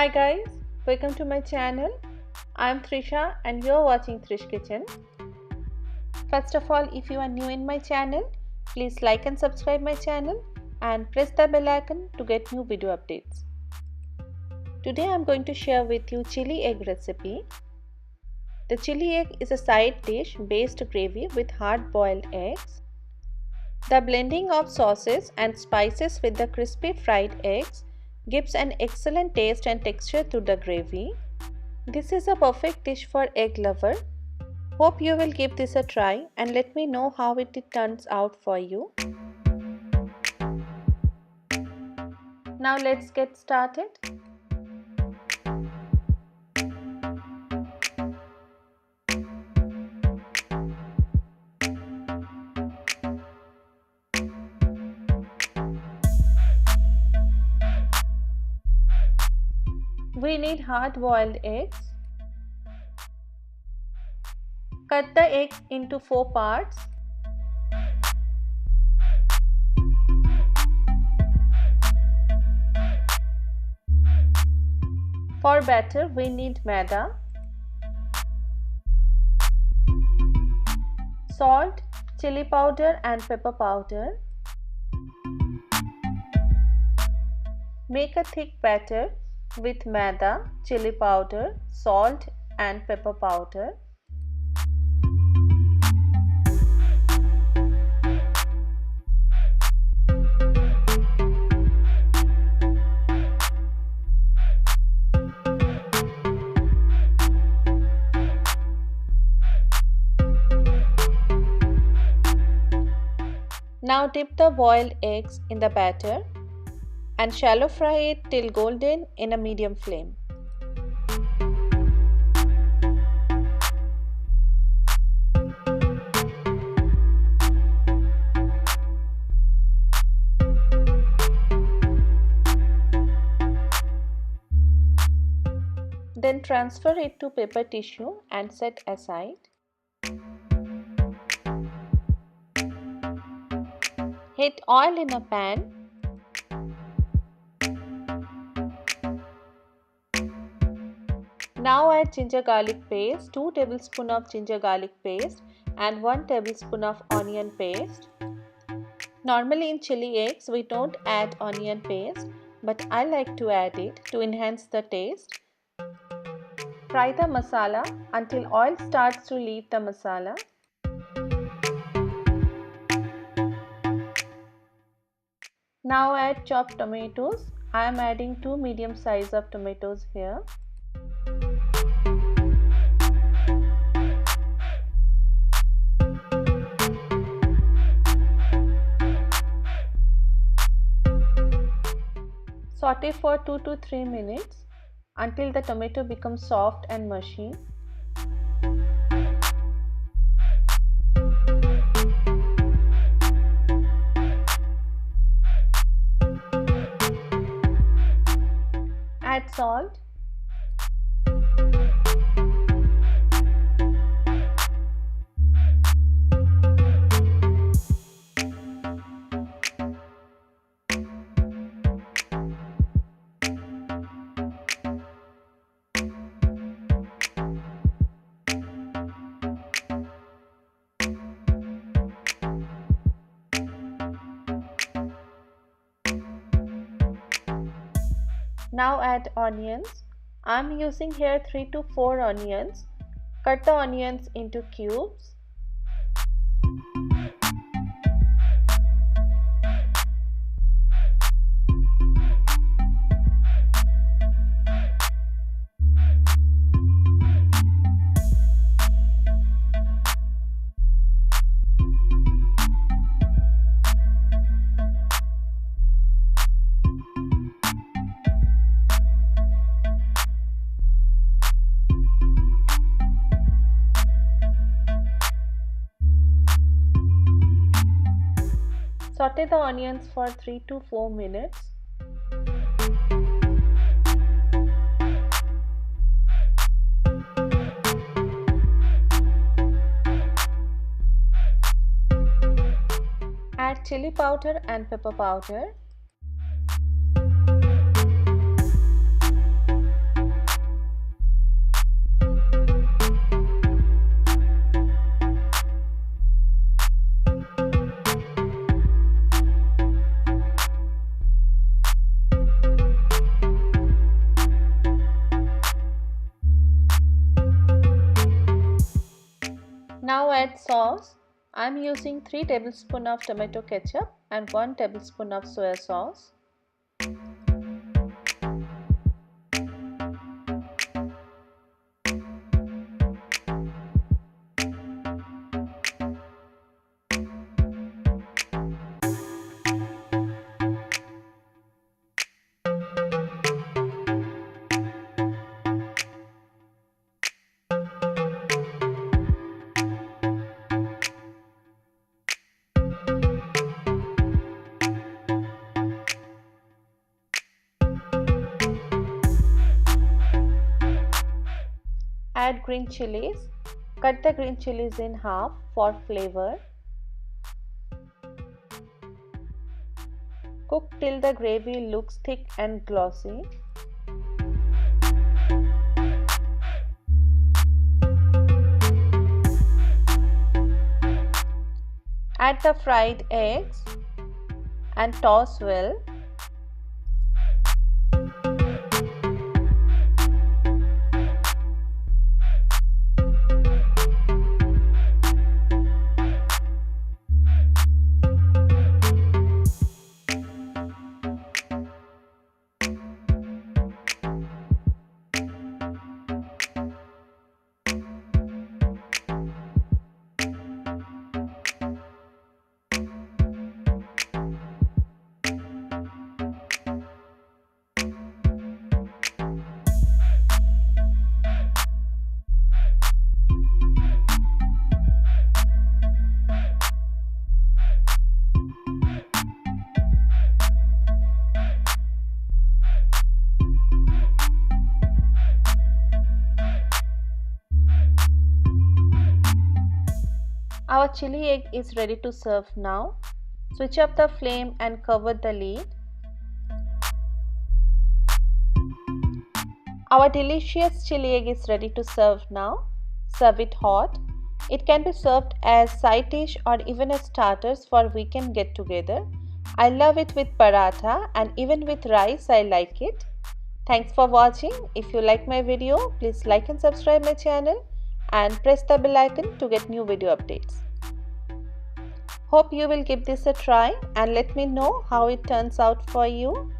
Hi guys, welcome to my channel. I am Trisha and you are watching Trish Kitchen. First of all, if you are new in my channel, please like and subscribe my channel and press the bell icon to get new video updates. Today I am going to share with you chili egg recipe. The chili egg is a side dish based gravy with hard boiled eggs. The blending of sauces and spices with the crispy fried eggs gives an excellent taste and texture to the gravy. This is a perfect dish for egg lover. Hope you will give this a try and let me know how it turns out for you. Now let's get started. We need hard-boiled eggs. Cut the egg into 4 parts. For batter, we need maida, salt, chili powder and pepper powder. Make a thick batter with maida, chili powder, salt and pepper powder. Now dip the boiled eggs in the batter and shallow fry it till golden in a medium flame. Then transfer it to paper tissue and set aside. Heat oil in a pan. Now add ginger garlic paste, 2 tablespoons of ginger garlic paste and 1 tablespoon of onion paste. Normally in chili eggs we don't add onion paste, but I like to add it to enhance the taste. Fry the masala until oil starts to leave the masala. Now add chopped tomatoes. I am adding 2 medium size of tomatoes here. Saute for 2 to 3 minutes until the tomato becomes soft and mushy. Add salt. Now add onions. I am using here 3 to 4 onions. Cut the onions into cubes. Saute the onions for 3 to 4 minutes. Add chili powder and pepper powder. Now add sauce. I am using 3 tablespoons of tomato ketchup and 1 tablespoon of soya sauce. Add green chilies. Cut the green chilies in half for flavor. Cook till the gravy looks thick and glossy. Add the fried eggs and toss well. Our chili egg is ready to serve now. Switch off the flame and cover the lid. Our delicious chili egg is ready to serve now. Serve it hot. It can be served as side dish or even as starters for weekend get together. I love it with paratha and even with rice I like it. Thanks for watching. If you like my video, please like and subscribe my channel and press the bell icon to get new video updates. Hope you will give this a try and let me know how it turns out for you.